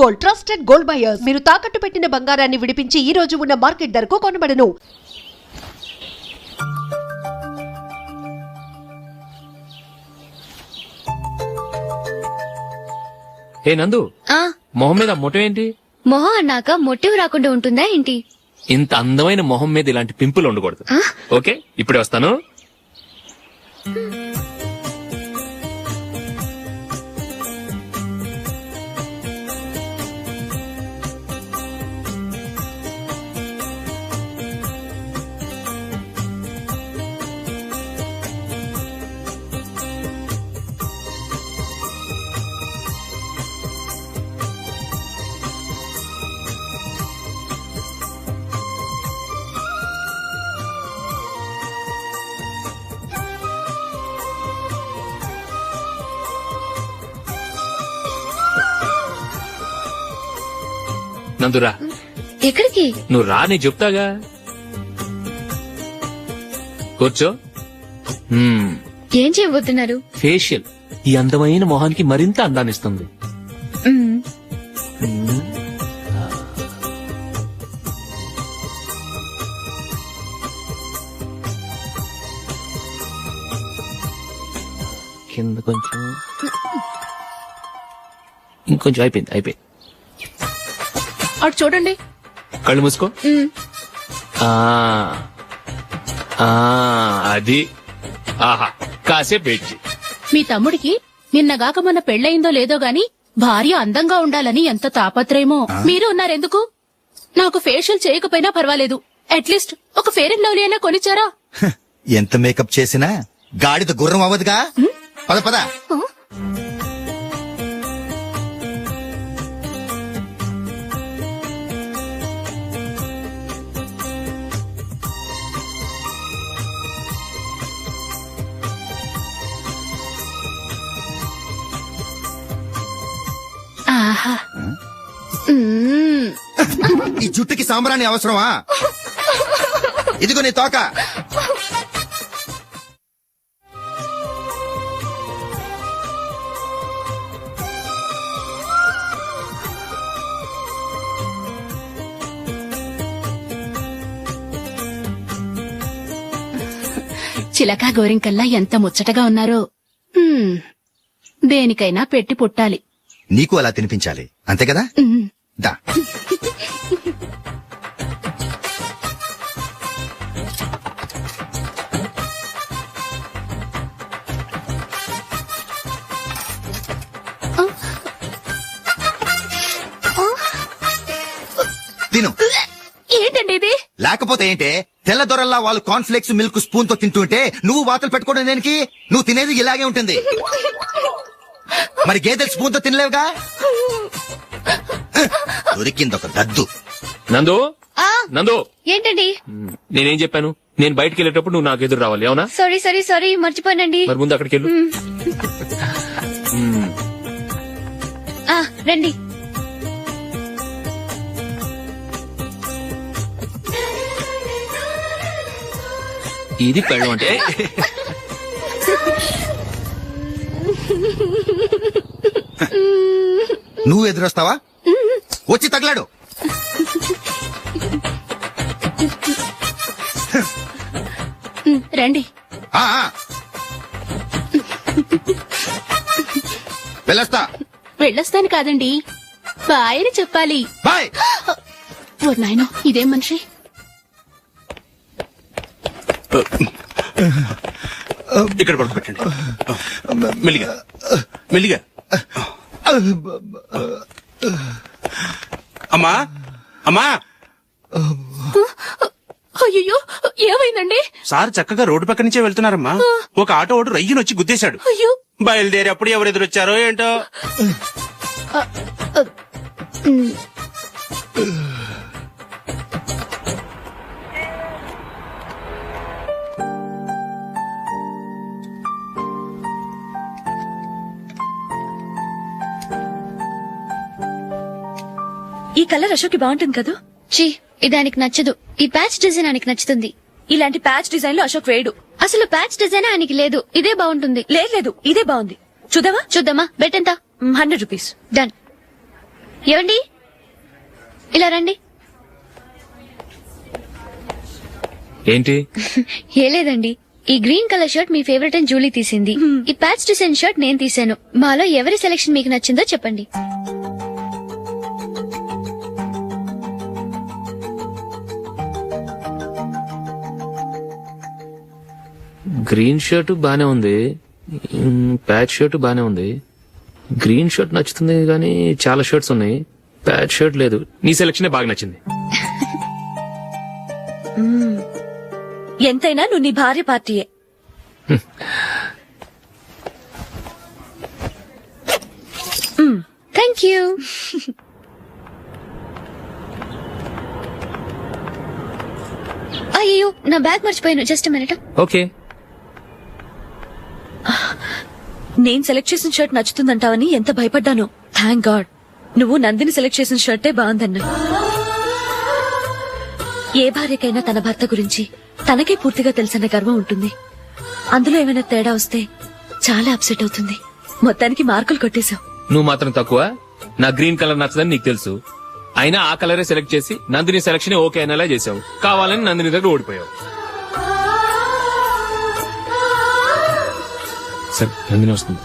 Gold, trusted gold buyers. మీరు తాకట్టు పెట్టిన బంగారాన్ని విడిపించి ఈ రోజు ఉన్న మార్కెట్ ధరకు కొనబడను. ఏ నందు, మొహం మీద మొటం ఏంటి? మొహం అన్నాక మొటివ్ రాకుండా ఉంటుందా ఏంటి? ఇంత అందమైన మొహం మీద ఇలాంటి పింపుల్ ఉండకూడదు. ఓకే, ఇప్పుడే వస్తాను. నందురా, ఎక్కడికి? నువ్వు రా, నీ చెప్తాగా. కూర్చో. ఏం చేయబోతున్నారు? ఫేషియల్ ఈ అందమైన మొహానికి మరింత అందాన్నిస్తుంది. కింద కొంచెం, ఇంకొంచెం. అయిపోయింది. అటు చూడండి. కళ్ళు మూసుకో. అది. ఆహా, కాసేపు వెయిట్ చేయి. మీ తమ్ముడికి నిన్నగాక మొన్న పెళ్లయిందో లేదో గాని భార్య అందంగా ఉండాలని ఎంత తాపత్రయమో. మీరు ఉన్నారెందుకు? నాకు ఫేషియల్ చేయకపోయినా పర్వాలేదు, అట్లీస్ట్ ఒక ఫెయిర్ అండ్ లవ్లీ అయినా కొనిచ్చారా? ఎంత మేకప్ చేసినా గాడిద గుర్రం అవ్వదుగా. పద పద. ఆహా, ఈ జుట్టుకి సాంబ్రాణి అవసరమా? ఇదిగో నీ తోక. చిలకా గోరింకల్లా ఎంత ముచ్చటగా ఉన్నారో. దేనికైనా పెట్టి పుట్టాలి. నీకు అలా తినిపించాలి, అంతే కదా? దా. తిను. ఏంటండి ఇది? లేకపోతే ఏంటే, తెల్ల దొరల్లా వాళ్ళు కార్న్ఫ్లేక్స్ మిల్క్ స్పూన్ తో తింటుంటే నువ్వు వాతలు పెట్టుకోవడం దేనికి? నువ్వు తినేది ఇలాగే ఉంటుంది. మరి గేదెలు స్పూన్ తో తినలేవుగా. దొరికింది ఒక దద్దు. నందు, నందు, ఏంటండి? నేనేం చెప్పాను? నేను బయటికి వెళ్ళేటప్పుడు నువ్వు నాకు ఎదురు రావాలి, అవునా? సారీ మర్చిపోయానండి. మరి ముందు అక్కడికి వెళ్ళు. రండి. ఇది పెళ్ళం అంటే. నువ్వు ఎదురొస్తావా? వచ్చి తగలాడు. రండి. వెళ్ళొస్తాను కాదండి, బాయ్ అని చెప్పాలి. బాయ్. ఓ నాయనో, ఇదేం మనిషి? ఇక్కడ పడుకోబెట్టండి. మెల్లిగా మెల్లిగా. అమ్మా అమ్మా. అయ్యో, ఏమైందండి? సార్ చక్కగా రోడ్డు పక్క నుంచే వెళ్తున్నారమ్మా. ఒక ఆటో ఓడు రయ్యనొచ్చి గుద్దేశాడు. అయ్యో. బయలుదేరి అప్పుడు ఎవరు ఎదురొచ్చారో ఏంటో. ఈ కలర్ అశోక్ కి బాగుంటుంది కదా? చీ, ఇదానికి నచ్చదు. ఈ ప్యాచ్ డిజైన్ ఆయనకి నచ్చుతుంది. ఇలాంటి ప్యాచ్ డిజైన్ లో అశోక్ వేయడు. అసలు ప్యాచ్ డిజైన్ ఆయనకి లేదు. ఇదే బాగుంటుంది. లేదు, ఇదే బాగుంది. చూద్దామా? చూద్దామా? బెట్ ఎంత? 100 రూపీస్. డన్. ఏమండి ఇలా రండి. ఏంటి? ఏ లేదండి, ఈ గ్రీన్ కలర్ షర్ట్ మీ ఫేవరెట్ అని జూలీ తీసింది. ఈ ప్యాచ్ డిజైన్ షర్ట్ నేను తీసాను. మాలో ఎవరి సెలెక్షన్ మీకు నచ్చిందో చెప్పండి. గ్రీన్ షర్ట్ బానే ఉంది, ప్యాచ్ షర్ట్ బానే ఉంది. గ్రీన్ షర్ట్ నచ్చుతుంది కానీ చాలా షర్ట్స్ ఉన్నాయి, ప్యాచ్ షర్ట్ లేదు. నీ సెలెక్షనే బాగా నచ్చింది. ఎంతైనా నువ్వు నీ భార్య పార్టీయే. Thank you. అయ్యో, నా బ్యాగ్ మర్చిపోయాను. Just minute. ఓకే. నేను సెలెక్ట్ చేసిన షర్ట్ నచ్చుతుందంటావని ఎంత భయపడ్డాను. థ్యాంక్ గాడ్ నువ్వు నందిని సెలెక్ట్ చేసిన షర్టే బాగుందన్నా. ఏ భార్యకైనా తన భర్త గురించి తనకే పూర్తిగా తెలుసన్న గర్వం ఉంటుంది. అందులో ఏమైనా తేడా వస్తే చాలా అప్సెట్ అవుతుంది. మొత్తానికి మార్కులు కొట్టేశావు. నువ్వు మాత్రం తక్కువ. నా గ్రీన్ కలర్ నచ్చదని నీకు తెలుసు, అయినా ఆ కలరే సెలెక్ట్ చేసి నందిని సెలెక్షన్ ఓకే అనేలా చేసావు. కావాలని నందిని దగ్గర ఓడిపోయావు. సరే, నందిని వస్తుంది.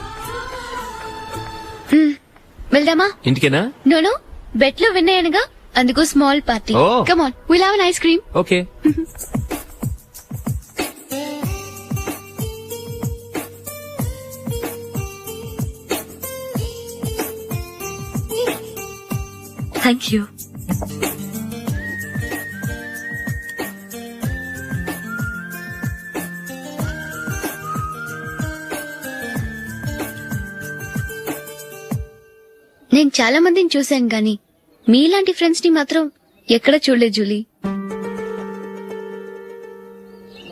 వెళ్దామా? ఇంటికేనా? నోను, బెట్ లో విన్ అయ్యానుగా, అందుకు small party. Oh. Come on, will have an ice cream. Okay. Thank you. నేను చాలా మందిని చూశాను గాని మీలాంటి ఫ్రెండ్స్ ని మాత్రం ఎక్కడ చూడలేదు జూలీ.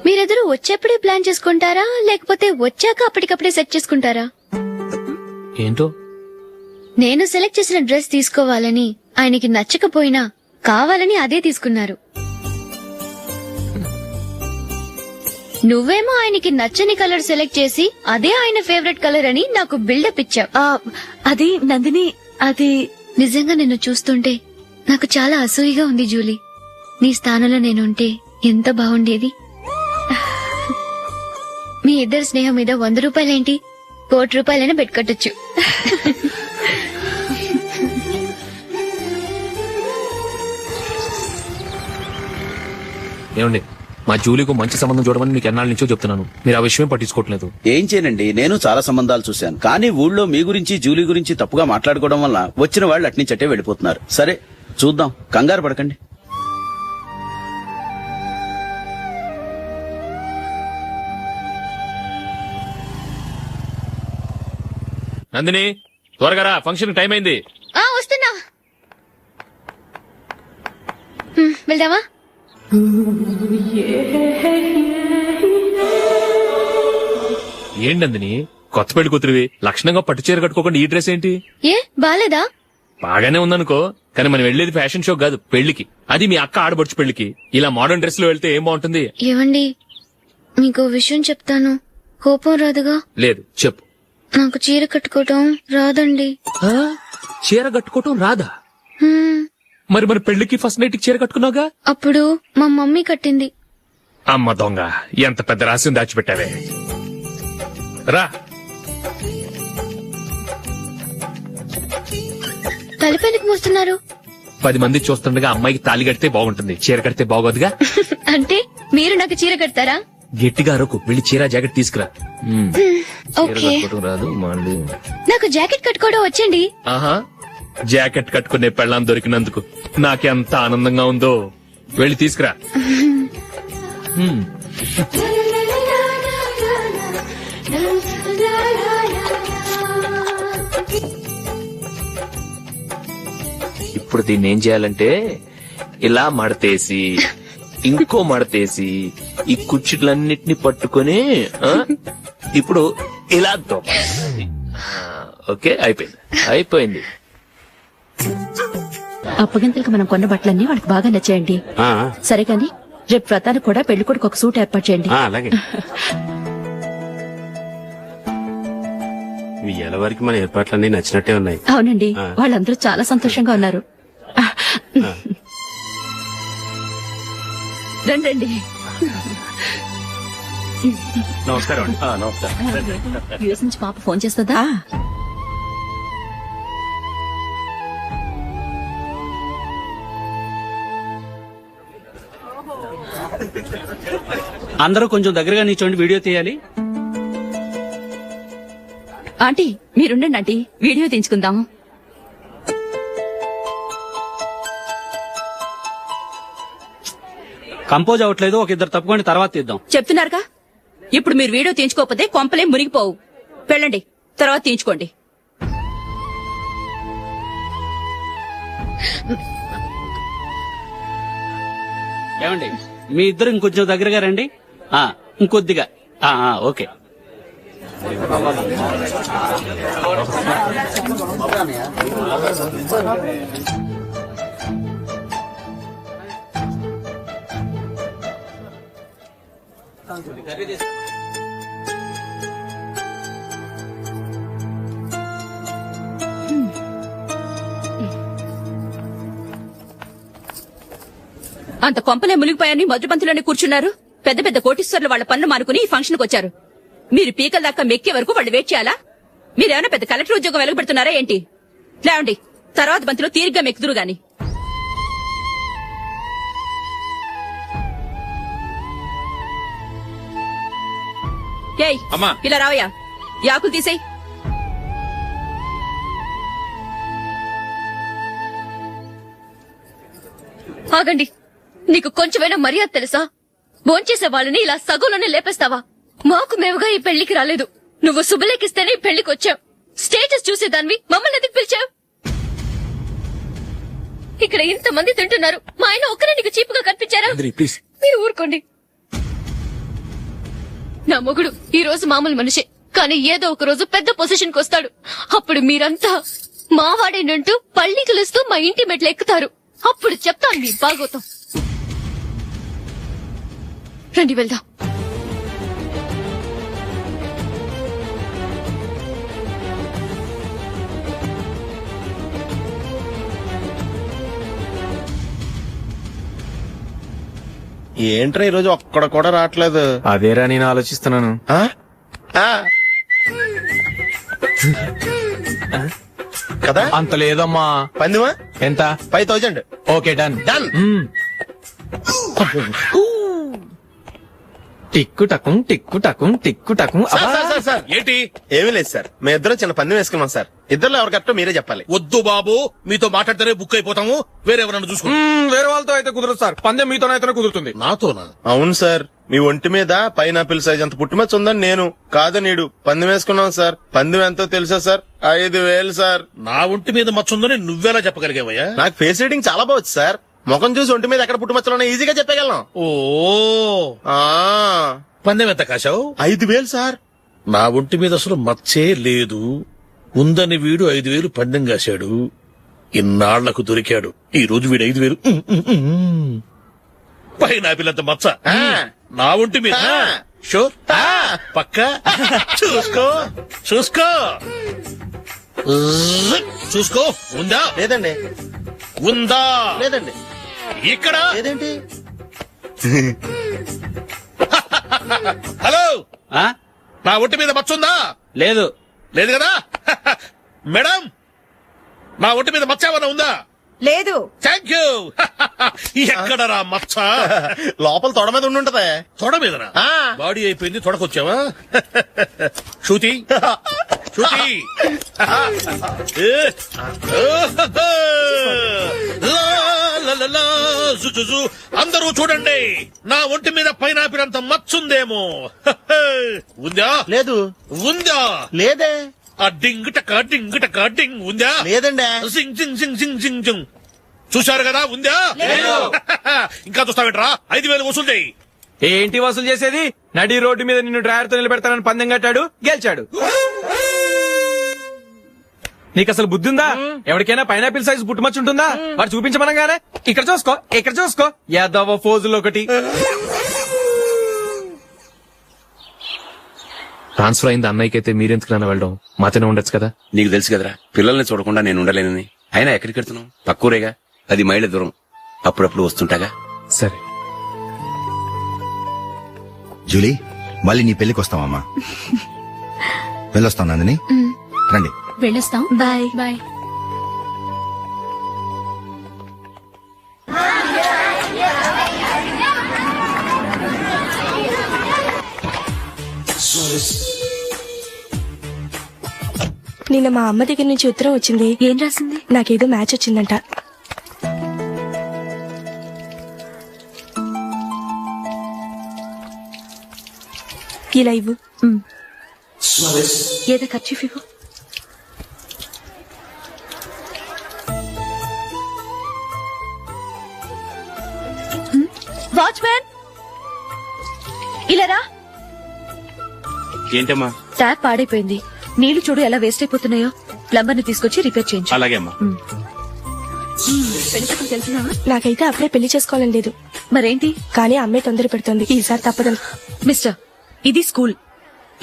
మీరెదరూ వచ్చేప్పుడే ప్లాన్ చేసుకుంటారా, లేకపోతే వచ్చాక అప్పటికప్పుడే సెట్ చేసుకుంటారా? ఏంటో? నేను సెలెక్ట్ చేసిన డ్రెస్ తీసుకోవాలని ఆయనకి నచ్చకపోయినా కావాలని అదే తీసుకున్నారు. నువ్వేమో ఆయనకి నచ్చని కలర్ సెలెక్ట్ చేసి అదే ఆయన ఫేవరెట్ కలర్ అని నాకు బిల్డప్ ఇచ్చావు. అది నందిని, అది నిజంగా నిన్ను చూస్తుంటే నాకు చాలా అసూయగా ఉంది జూలీ. నీ స్థానంలో నేనుంటే ఎంత బాగుండేది. మీ ఇద్దరి స్నేహం మీద 100 రూపాయలేంటి, 1 కోటి రూపాయలైనా పెట్టుకట్టొచ్చు. ఏమండి, మా జూలీకు మంచి సంబంధం చూడమని మీకు ఎన్నాళ్ళ నుంచో చెప్తున్నాను, మీరు ఆ విషయం పట్టించుకోవట్లేదు. ఏం చేయనండి, నేను చాలా సంబంధాలు చూశాను. కానీ ఊళ్ళో మీ గురించి జూలీ గురించి తప్పుగా మాట్లాడుకోవడం వల్ల వచ్చిన వాళ్ళు అట్నుంచటే వెళ్ళిపోతున్నారు. సరే చూద్దాం, కంగారు పడకండి. నందిని, త్వరగా రా, ఫంక్షన్ టైం అయింది. వస్తున్నా. వెళ్దామా? ఏంటి నందిని, కొత్త పెళ్లి కూతురివి, లక్షణంగా పట్టు చీర కట్టుకోకుండా ఈ డ్రెస్ ఏంటి? ఏ బాలేదా? బాగానే ఉందనుకో, కానీ మనం వెళ్లేది ఫ్యాషన్ షో కాదు, పెళ్లికి. అది మీ అక్క ఆడబడుచు పెళ్లికి. ఇలా మోడర్న్ డ్రెస్ లో వెళ్తే ఏం బాగుంటుంది? ఏవండి, మీకు విషయం చెప్తాను, కోపం రాదుగా? లేదు, చెప్పు. నాకు చీర కట్టుకోవటం రాదండి. ఆ? చీర కట్టుకోవటం రాదా? హ్మ్, మరి మన పెళ్లికి ఫస్ట్ నైట్ చీర కట్టుకున్నావుగా? అప్పుడు మా మమ్మీ కట్టింది. అమ్మ దొంగ, ఎంత పెద్ద రహస్యం దాచిపెట్టావే. రా. తలపెందుకు మోస్తున్నారు? 10 మంది చూస్తుండగా అమ్మాయికి తాళి కడితే బాగుంటుంది, చీర కడితే బాగోదుగా. అంటే మీరు నాకు చీర కడతారా? గట్టిగా అరకు, వెళ్ళి చీర జాకెట్ తీసుకురా. చీర ఓకే. కట్టుకోవటం రాదు మళ్ళీ. నాకు జాకెట్ కట్టుకోవడం వచ్చండి. ఆహా, జాకెట్ కట్టుకునే పెళ్ళాం దొరికినందుకు నాకెంత ఆనందంగా ఉందో. వెళ్ళి తీసుకురా. హ్మ్. ఇప్పుడు దీన్ని ఏం చేయాలంటే, ఇలా మడతేసి ఇంకో మడతేసి ఈ కుర్చీలన్నిటిని పట్టుకొని ఇప్పుడు ఇలా దొక్కాలి. ఓకే, అయిపోయింది. అప్పగింతలకు మనం కొన్న బట్టలన్నీ వాళ్ళకి బాగా నచ్చాయండి. సరే కానీ రేపు వ్రతానికి కూడా పెళ్లి కొడుకు ఒక సూట్ ఏర్పాటు చేయండి. అలాగే. ఇవాళ వరకు మన ఏర్పాట్లన్నీ నచ్చినట్టే ఉన్నాయి. అవునండి, వాళ్ళందరూ చాలా సంతోషంగా ఉన్నారు. రండి. నమస్కారం అండి. నమస్కారం. యూఎస్ నుంచి పాప ఫోన్ చేస్తుందా? అందరూ కొంచెం దగ్గరగా నిల్చోండి, వీడియో తీయాలి. ఆంటీ మీరుండండి ఆంటీ, వీడియో తీయించుకుందాం. కంపోజ్ అవ్వట్లేదు, ఒక ఇద్దరు తప్పుకొని తర్వాత తీద్దాం. చెప్తున్నారుగా, ఇప్పుడు మీరు వీడియో తీయించుకోకపోతే కొంపలే మునిగిపోవు. వెళ్ళండి, తర్వాత తీయించుకోండి. ఏమండి, మీ ఇద్దరు ఇంకొంచెం దగ్గరగా రండి. ఇంకొద్దిగా. ఓకే. అంత కొంపలే మునిగిపోయాని మధురపంతులోనే కూర్చున్నారు. పెద్ద పెద్ద కోటీశ్వర్లు వాళ్ళ పనులు మానుకుని ఈ ఫంక్షన్ కు వచ్చారు. మీరు పీకల దాకా మెక్కే వరకు వాళ్ళు వెయిట్ చేయాలా? మీరేమైనా పెద్ద కలెక్టర్ ఉద్యోగం వెలగబెడుతున్నారా ఏంటి? లేవండి, తర్వాత బంతిలో తీరిగ్గా మెక్కుదురు గాని. ఏయ్, ఇలా రావయ్యా, యాకులు తీసేయ్. ఆగండి, నీకు కొంచెమైనా మర్యాద తెలుసా? భోంచేసే వాళ్ళని ఇలా సగంలోనే లేపేస్తావా? మాకు మేముగా ఈ పెళ్లికి రాలేదు. నువ్వు శుభలేఖిస్తేనే ఈ పెళ్లికి వచ్చావు. స్టేటస్ చూసేదానివి మమ్మల్ని ఎందుకు పిలిచావు? ఇక్కడ ఇంతమంది తింటున్నారు, మా ఆయన ఒక్కరే నీకు చీపుగా కనిపించారా? మీరు ఊరుకోండి. నా మొగుడు ఈ రోజు మామూలు మనిషే, కానీ ఏదో ఒక రోజు పెద్ద పొజిషన్ కు వస్తాడు. అప్పుడు మీరంతా మావాడేనంటూ పళ్ళికలుస్తూ మా ఇంటి మెట్లు ఎక్కుతారు. అప్పుడు చెప్తాను మీ బాగోతాం. రండి వెళ్దాం. ఏంట్రా ఈరోజు ఒక్కడ కూడా రావట్లేదు? అదేరా నేను ఆలోచిస్తున్నాను. కదా అంత లేదమ్మా. పందిమా ఎంత? 5000. Okay, done. డన్. టిక్కు టకుం టిక్కు టకుం టిక్కు టకుం. సార్ ఏంటి? ఏమీ లేదు సార్, మేము ఇద్దరు చిన్న పందెం వేసుకున్నాం సార్. ఇద్దరు ఎవరు కరెక్టో మీరే చెప్పాలి. వద్దు బాబు, మీతో మాట్లాడితేనే బుక్ అయిపోతాము. వేరెవరన్నా చూసుకుంటాం. వేరే వాళ్ళతో అయితే కుదరదు సార్, పందెం మీతోనైతేనే కుదురుతుంది. నాతోనా? అవును సార్, మీ ఒంటి మీద పైనాపిల్ సైజ్ అంత పుట్టుమచ్చ ఉందని నేను కాదు నీడు పందెం వేసుకున్నాం సార్. పందెం ఎంతో తెలుసా సార్? 5000 సార్. నా ఒంటి మీద మచ్చ ఉందని నువ్వెలా చెప్పగలిగావయ్యా? నాకు ఫేస్ రీడింగ్ చాలా బాగుంది సార్. ముఖం చూసి ఒంటి మీద ఎక్కడ పుట్టుమచ్చలో ఈజీగా చెప్పగలను. ఓ, పందెం ఎంత కాశావు? 5000 సార్. నా ఒంటి మీద అసలు మచ్చే లేదు. ఉందని వీడు 5000 పందెం కాశాడు. ఇన్నాళ్లకు దొరికాడు. ఈ రోజు వీడు 5000. పైనాపిల్ మచ్చ నా ఒంటి మీద. షూర్, పక్క. చూసుకో చూసుకో చూసుకో. ఉందా? లేదండి. ఉందా? లేదండి. ఇక్కడ లేదేంటి? హలో, నా ఒంటి మీద మచ్చ ఉందా? లేదు. లేదు కదా? మేడం, నా ఒంటి మీద మచ్చ ఏమన్నా ఉందా? లేదు. Thank you. ఎక్కడరా మచ్చ? లోపల తొడ మీద ఉండుంటదే. తొడ మీదనా? బాడీ అయిపోయింది, తొడకొచ్చావా? శృతి శృతి. అందరూ చూడండి, నా ఒంటి మీద పైనాపిల్ అంత మచ్చుందేమో. ఉందా? లేదు. ఉందా? లేదే. ఆ డింగ్ టక డింగ్ టక డింగ్ ఉందా? లేదండి. సింగ్ సింగ్ సింగ్ సింగ్ సింగ్ సింగ్. చూశారు కదా? ఉందా? ఇంకా చూస్తావేట్రా? 5000 వసూలు చేయి. ఏంటి వసూలు చేసేది? నడి రోడ్డు మీద నిన్ను డ్రైవర్ తో నిలబెడతానని పందెం కట్టాడు, గెలిచాడు. నీకు అసలు బుద్ధి ఉందా? ఎవరికైనా పైనాపిల్ సైజ్ పుట్టుమచ్చు ఉంటుందా? వాడు చూపించమనగానే ఇక్కడ చూసుకో, ఇక్కడ చూసుకో, యాదవ ఫోజులు ఒకటి. ట్రాన్స్ఫర్ అయింది అన్నయ్యకి అయితే మీరెందుకు వెళ్ళడం మాతోనే ఉండొచ్చు కదా. నీకు తెలుసు కదరా పిల్లల్ని చూడకుండా నేను ఉండలేనని. అయినా ఎక్కడికి వెళ్తున్నావు? పక్కూరేగా, 10 మైళ్ళ దూరం. అప్పుడప్పుడు వస్తుంటాగా. సరే జూలీ, మళ్ళీ నీ పెళ్లికి వస్తామమ్మా. వెళ్ళొస్తాం నందిని, రండి. వెళ్ళొస్తాం. బాయ్. బాయ్. నిన్న మా అమ్మ దగ్గర నుంచి ఉత్తరం వచ్చింది. ఏం రాసింది? నాకేదో మ్యాచ్ వచ్చిందంట. ఇలా ఇవ్వు. ఏదో ఖర్చు ఇవ్వు. వాచ్మ్యాన్, ఇలా రా. ఏంటమ్మా? ట్యాప్ పాడైపోయింది. నీళ్లు చూడు ఎలా వేస్ట్ అయిపోతున్నాయో. ప్లంబర్ ని తీసుకొచ్చి రిపేర్ చేయించు. అలాగే అమ్మా. తెలిసినా? నాకైతే అప్పుడే పెళ్లి చేసుకోవాలని లేదు. మరేంటి? కానీ అమ్మే తొందర పెడుతోంది. ఈసారి తప్పదని. మిస్టర్, ఇది స్కూల్.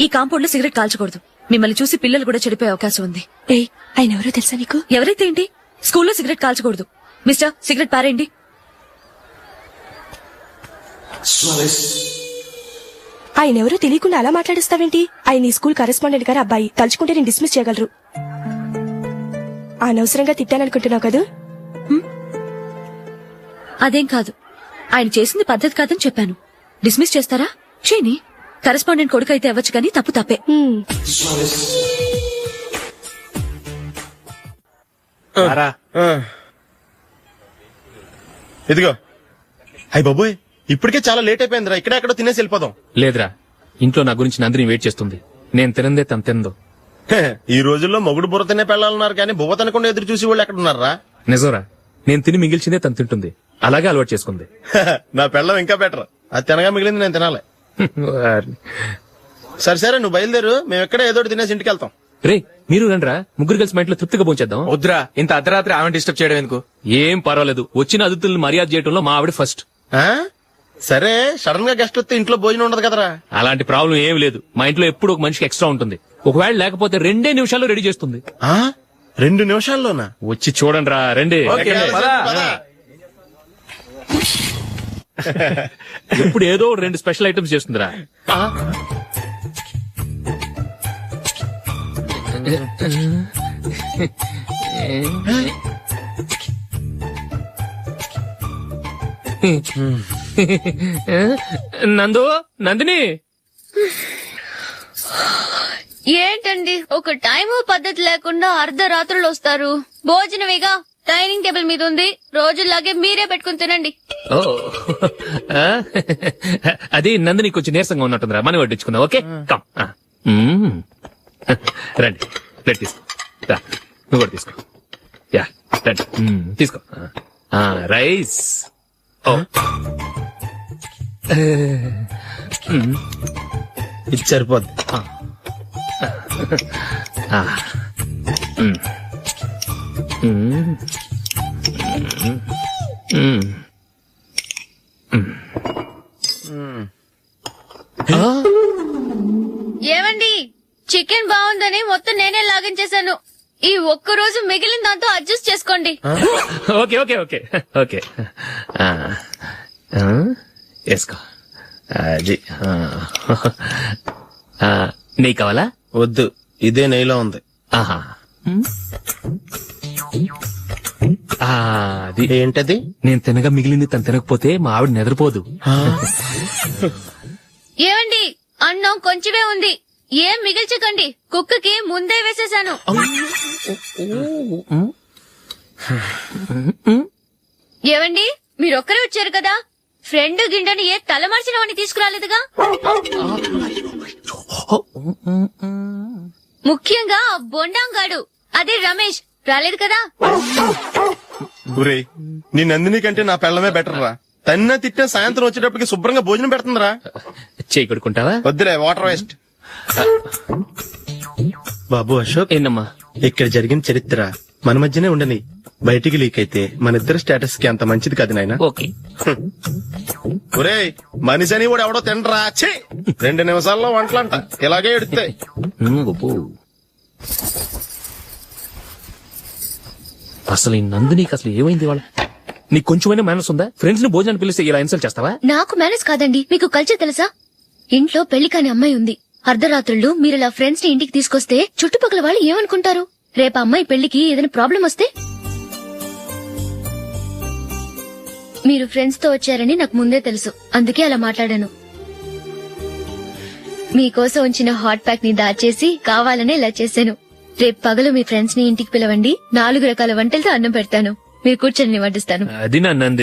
ఈ కాంపౌండ్ లో సిగరెట్ కాల్చకూడదు. మిమ్మల్ని చూసి పిల్లలు కూడా చెడిపోయే అవకాశం ఉంది. ఏయ్, ఆయన ఎవరో తెలుసా నీకు? ఎవరైతే ఏంటి, స్కూల్లో సిగరెట్ కాల్చకూడదు. మిస్టర్, సిగరెట్ పారేయండి. ఆయన ఎవరో తెలియకుండా అలా మాట్లాడిస్తావేంటి? ఆయన ఈ స్కూల్ కరెస్పాండెంట్ గారు అబ్బాయి. తలుచుకుంటే నేను డిస్మిస్ చేయగలరు. అనవసరంగా తిట్టాననుకుంటున్నావు కదా? అదేం కాదు. ఆయన చేసింది పద్ధతి కాదని చెప్పాను. డిస్మిస్ చేస్తారా? చేయని. కరెస్పాండెంట్ కొడుకు అయితే అవ్వచ్చు కానీ తప్పు తప్పే. ఇదిగో. అయ్య బాబోయ్, ఇప్పటికే చాలా లేట్ అయిపోయిందిరా. ఇక్కడ ఎక్కడో తినేసి వెళ్ళిపోదాం. లేదురా, ఇంట్లో నా గురించి నందిని వెయిట్ చేస్తుంది. నేను తినందే తను తిందో. ఈ రోజుల్లో మొగుడు బుర్ర తినే పెళ్ళాలన్నారు కానీ బువ్వ తినకుండా ఎదురు చూసి వాళ్ళు ఎక్కడ ఉన్నారా? నిజంరా, నేను తిని మిగిల్చిందే తను తింటుంది. అలాగే అలవాటు చేసుకుంది. నా పెళ్ళం ఇంకా బెటర్. అది తినగా మిగిలింది నేను తినాలి. సరే సరే, నువ్వు బయలుదేరు. మేము ఎక్కడ ఏదో తినేసి ఇంటికి వెళ్తాం. రే, మీరు రండిరా, ముగ్గురు కలిసి మా ఇంట్లో తృప్తిగా పోంచేద్దాం. వద్దురా, ఇంత అర్ధరాత్రి ఆమె డిస్టర్బ్ చేయడం ఎందుకు? ఏం పర్వాలేదు, వచ్చిన అతిథులను మర్యాద చేయడంలో మా ఆవిడ ఫస్ట్. సరే, సడన్ గా గెస్ట్ వస్తే ఇంట్లో భోజనం ఉండదు కదరా. అలాంటి ప్రాబ్లం ఏం లేదు. మా ఇంట్లో ఎప్పుడు ఒక మనిషికి ఎక్స్ట్రా ఉంటుంది. ఒకవేళ లేకపోతే 2 నిమిషాల్లో రెడీ చేస్తుంది. 2 నిమిషాల్లోనా? వచ్చి చూడండి రా, రండి. ఎప్పుడు ఏదో 2 స్పెషల్ ఐటమ్స్ చేస్తుందిరా. నందిని, ఏంటండి ఒక టైము పద్ధతి లేకుండా అర్ధరాత్రులు వస్తారు? భోజనమేగా డైనింగ్ టేబుల్ మీద ఉంది. రోజుల్లాగే మీరే పెట్టుకుని తినండి. ఓ, అది నందిని కొంచెం నీరసంగా ఉన్నట్టుందిరా. మనం వడ్డించుకుందాం. Okay, come. రండి, ప్లేట్ తీసుకో. నువ్వు కూడా తీసుకో. యా, రండి, తీసుకో. రైస్. ఓ, ఇది సరిపోద్ది. ఏమండి, చికెన్ బాగుందని మొత్తం నేనే లాగించేశాను. ఈ ఒక్క రోజు మిగిలిన దాంతో అడ్జస్ట్ చేసుకోండి. ఓకే ఓకే ఓకే ఓకే, వేసుకో. అది నెయ్యి కావాలా? వద్దు, ఇదే నెయ్యిలో ఉంది. ఆహా, అది ఏంటది? నేను తినగా మిగిలింది తను తినకపోతే మా ఆవిడ నిద్రపోదు. ఏమండి, అన్నం కొంచెమే ఉంది. ఏం మిగిల్చకండి. కుక్కకి ముందే వేసేశాను. ఏవండి, మీరొక్కరే వచ్చారు కదా, ఫ్రెండ్ గిండని ఏ తలమార్చిన వాడిని తీసుకురాలేదుగా. ముఖ్యంగా బొండాంగాడు, అదే రమేష్ రాలేదు కదా. ఊరే, నీ నందిని కంటే నా పెళ్ళమే బెటర్ రా. తన్న తిట్టిన సాయంత్రం వచ్చేటప్పటికి శుభ్రంగా భోజనం పెడుతుందిరా. చేయి కొడుకుంటావా? వద్దులే, వాటర్ వేస్ట్. బాబు అశోక్, ఏంటమ్మా ఇక్కడ జరిగిన చరిత్ర మన మధ్యనే ఉండని. బయటికి లీక్ అయితే మన ఇద్దరు స్టేటస్ కి అంత మంచిది కాదు నాయన. ఓకే. ఒరేయ్, మనిషి అని కూడా ఎవడో తినరా. ఛీ! 2 నిమిషాల్లో వంటలంట ఇలాగే ఎడితే. అసలు ఈ నందినికి అసలు ఏమైంది వాళ్ళ? నీకు కొంచెమైనా మేనస్ ఉందా? ఫ్రెండ్స్ ని భోజనాన్ని పిలిస్తే ఇలా ఇన్సల్ట్ చేస్తావా? నాకు మేనేజ్ కాదండి, మీకు కల్చర్ తెలుసా? ఇంట్లో పెళ్లి కాని అమ్మాయి ఉంది. అర్ధరాత్రుళ్ళు మీరు ఇలా ఫ్రెండ్స్ ని ఇంటికి తీసుకొస్తే చుట్టుపక్కల వాళ్ళు ఏమనుకుంటారు? రేపు అమ్మాయి పెళ్లికి ఏదైనా ప్రాబ్లం వస్తే? మీరు ఫ్రెండ్స్ తో వచ్చారని నాకు ముందే తెలుసు, అందుకే అలా మాట్లాడాను. మీకోసం ఉంచిన హాట్ ప్యాక్ ని దాచేసి కావాలనే ఇలా చేశాను. రేపు పగలు మీ ఫ్రెండ్స్ ని ఇంటికి పిలవండి, 4 రకాల వంటలతో అన్నం పెడతాను. మీరు కూర్చొని వడ్డిస్తాను. అది నా నందిని.